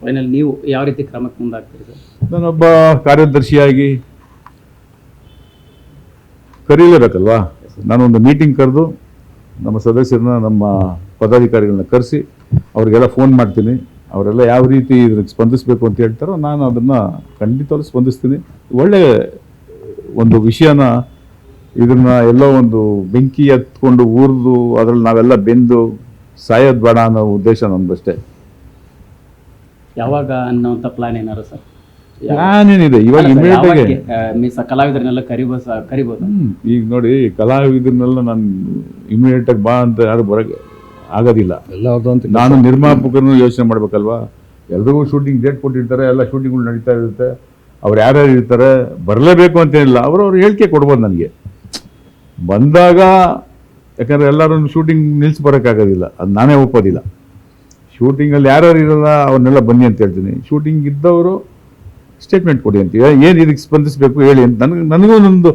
Final ನೀವು ಯಾವ ರೀತಿ ಕ್ರಮಕ್ಕೆ ಮುಂದಾಗ್ತೀರಿ ಸರ್? ನಾನೊಬ್ಬ ಕಾರ್ಯದರ್ಶಿಯಾಗಿ ಕರೀಲೇಬೇಕಲ್ವಾ, ನಾನೊಂದು ಮೀಟಿಂಗ್ ಕರೆದು ನಮ್ಮ ಸದಸ್ಯರನ್ನ, ನಮ್ಮ ಪದಾಧಿಕಾರಿಗಳನ್ನ ಕರೆಸಿ ಅವ್ರಿಗೆಲ್ಲ ಫೋನ್ ಮಾಡ್ತೀನಿ. ಅವರೆಲ್ಲ ಯಾವ ರೀತಿ ಇದಕ್ಕೆ ಸ್ಪಂದಿಸಬೇಕು ಅಂತ ಹೇಳ್ತಾರೋ ನಾನು ಅದನ್ನು ಖಂಡಿತವಾಗ್ಲೂ ಸ್ಪಂದಿಸ್ತೀನಿ. ಒಳ್ಳೆಯ ಒಂದು ವಿಷಯನ ಇದನ್ನು ಎಲ್ಲೋ ಒಂದು ಬೆಂಕಿ ಎತ್ಕೊಂಡು ಊರ್ದು ಅದರಲ್ಲಿ ನಾವೆಲ್ಲ ಬೆಂದು ಸಾಯೋದು ಬೇಡ ಅನ್ನೋ ಉದ್ದೇಶ ನಮ್ದಷ್ಟೇ. ಯಾವಾಗ ಅನ್ನೋಂಥ ಪ್ಲಾನ್ ಏನಾರು ಸರ್? ಏನಿದೆ ಇವಾಗ ಇಮಿಡಿಯೇಟ್ ಆಗಿ ಕಲಾವಿದರನ್ನೆಲ್ಲ ಕರಿಬೋದು. ಈಗ ನೋಡಿ, ಕಲಾವಿದರನ್ನೆಲ್ಲ ನಾನು ಇಮಿಡಿಯೇಟ್ ಆಗಿ ಬಾ ಅಂತ ಯಾರು ಬರೋಕ್ಕೆ ಆಗೋದಿಲ್ಲ. ನಾನು ನಿರ್ಮಾಪಕರನ್ನು ಯೋಚನೆ ಮಾಡ್ಬೇಕಲ್ವಾ. ಎಲ್ರಿಗೂ ಶೂಟಿಂಗ್ ಡೇಟ್ ಕೊಟ್ಟಿರ್ತಾರೆ, ಎಲ್ಲ ಶೂಟಿಂಗ್ಗಳು ನಡೀತಾ ಇರುತ್ತೆ. ಅವ್ರು ಯಾರ್ಯಾರು ಇರ್ತಾರೆ ಬರಲೇಬೇಕು ಅಂತೇನಿಲ್ಲ, ಅವ್ರವ್ರು ಹೇಳಿಕೆ ಕೊಡ್ಬೋದು ನನಗೆ ಬಂದಾಗ. ಯಾಕಂದರೆ ಎಲ್ಲರೂ ಶೂಟಿಂಗ್ ನಿಲ್ಸಿ ಬರೋಕ್ಕಾಗೋದಿಲ್ಲ, ಅದು ನಾನೇ ಒಪ್ಪೋದಿಲ್ಲ. ಶೂಟಿಂಗಲ್ಲಿ ಯಾರ್ಯಾರು ಇರೋಲ್ಲ ಅವ್ರನ್ನೆಲ್ಲ ಬನ್ನಿ ಅಂತ ಹೇಳ್ತೀನಿ. ಶೂಟಿಂಗ್ ಇದ್ದವರು ಸ್ಟೇಟ್ಮೆಂಟ್ ಕೊಡಿ ಅಂತೀವಿ, ಏನು ಇದಕ್ಕೆ ಸ್ಪಂದಿಸಬೇಕು ಹೇಳಿ ಅಂತ. ನನಗೂ ಒಂದು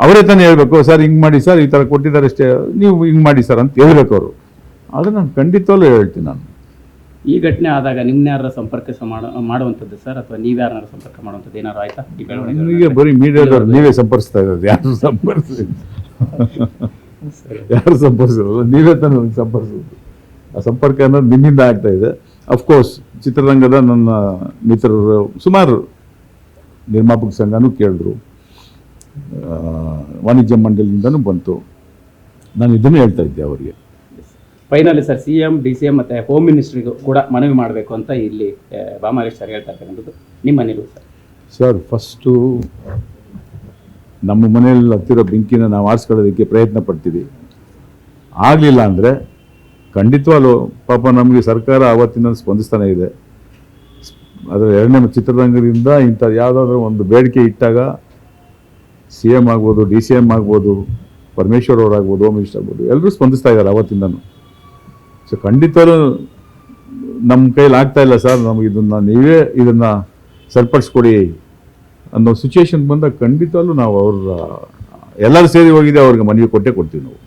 ಅವರೇ ತಾನೇ ಹೇಳಬೇಕು, ಸರ್ ಹಿಂಗೆ ಮಾಡಿ ಸರ್, ಈ ಥರ ಕೊಟ್ಟಿದ್ದಾರೆ ಅಷ್ಟೇ, ನೀವು ಹಿಂಗೆ ಮಾಡಿ ಸರ್ ಅಂತ ಹೇಳ್ಬೇಕು ಅವರು. ಆದರೆ ನಾನು ಖಂಡಿತವಲ್ಲೂ ಹೇಳ್ತೀನಿ. ನಾನು ಈ ಘಟನೆ ಆದಾಗ ನಿಮ್ಮನ್ನ ಯಾರ ಸಂಪರ್ಕ ಮಾಡುವಂಥದ್ದು ಸರ್, ಅಥವಾ ನೀವು ಯಾರನ್ನಾರು ಸಂಪರ್ಕ ಮಾಡುವಂಥದ್ದು ಏನಾರು ಆಯ್ತಾ? ನನಗೆ ಬರೀ ಮೀಡಿಯಾದವ್ರು ನೀವೇ ಸಂಪರ್ಸ್ತಾ ಇರೋದು, ಯಾರು ಸಂಪರ್ಸಿರೋದು ನೀವೇ ತಾನೇ ನನಗೆ ಸಂಪರ್ಸೋದು. ಆ ಸಂಪರ್ಕ ಅನ್ನೋದು ನಿಮ್ಮಿಂದ ಆಗ್ತಾ ಇದೆ. ಅಫ್ಕೋರ್ಸ್ ಚಿತ್ರರಂಗದ ನನ್ನ ಮಿತ್ರರು ಸುಮಾರು ನಿರ್ಮಾಪಕ ಸಂಘನೂ ಕೇಳಿದ್ರು, ವಾಣಿಜ್ಯ ಮಂಡಳಿಯಿಂದನೂ ಬಂತು. ನಾನು ಇದನ್ನು ಹೇಳ್ತಾ ಇದ್ದೆ ಅವರಿಗೆ. ಫೈನಲಿ ಸರ್, CM, DCM ಮತ್ತು ಹೋಮ್ ಮಿನಿಸ್ಟ್ರಿಗೂ ಕೂಡ ಮನವಿ ಮಾಡಬೇಕು ಅಂತ ಇಲ್ಲಿ ಬಾಮಾರೀಶ್ ಸರ್ ಹೇಳ್ತಾ ಇರ್ತಕ್ಕಂಥದ್ದು. ನಿಮ್ಮ ನಿಲುವು ಸರ್? ಸರ್, ಫಸ್ಟು ನಮ್ಮ ಮನೆಯಲ್ಲಿ ಹತ್ತಿರೋ ಬೆಂಕಿನ ನಾವು ಆರಿಸ್ಕೊಳ್ಳೋದಕ್ಕೆ ಪ್ರಯತ್ನ ಪಡ್ತೀವಿ. ಆಗಲಿಲ್ಲ ಅಂದರೆ ಖಂಡಿತವಾಗ್ಲೂ ಪಾಪ ನಮಗೆ ಸರ್ಕಾರ ಆವತ್ತಿನ ಸ್ಪಂದಿಸ್ತಾನೆ ಇದೆ. ಅದರ ಎರಡನೇ ಚಿತ್ರರಂಗದಿಂದ ಇಂಥ ಯಾವುದಾದ್ರೂ ಒಂದು ಬೇಡಿಕೆ ಇಟ್ಟಾಗ CM ಆಗ್ಬೋದು, DCM ಆಗ್ಬೋದು, ಪರಮೇಶ್ವರ್ ಅವರಾಗ್ಬೋದು, ಹೋಮ್ ಮಿನಿಸ್ಟರ್ ಆಗ್ಬೋದು, ಎಲ್ಲರೂ ಸ್ಪಂದಿಸ್ತಾ ಇದ್ದಾರೆ ಆವತ್ತಿಂದನೂ. ಸೊ ಖಂಡಿತವಾಗ್ಲೂ ನಮ್ಮ ಕೈಲಿ ಆಗ್ತಾ ಇಲ್ಲ ಸರ್, ನಮಗೆ ನೀವೇ ಇದನ್ನು ಸರಿಪಡಿಸ್ಕೊಡಿ ಅನ್ನೋ ಸಿಚುವೇಶನ್ ಬಂದಾಗ ಖಂಡಿತವಾಗ್ಲೂ ನಾವು ಎಲ್ಲರೂ ಸೇರಿ ಹೋಗಿದೆ ಅವ್ರಿಗೆ ಮನವಿ ಕೊಟ್ಟೇ ಕೊಡ್ತೀವಿ ನಾವು.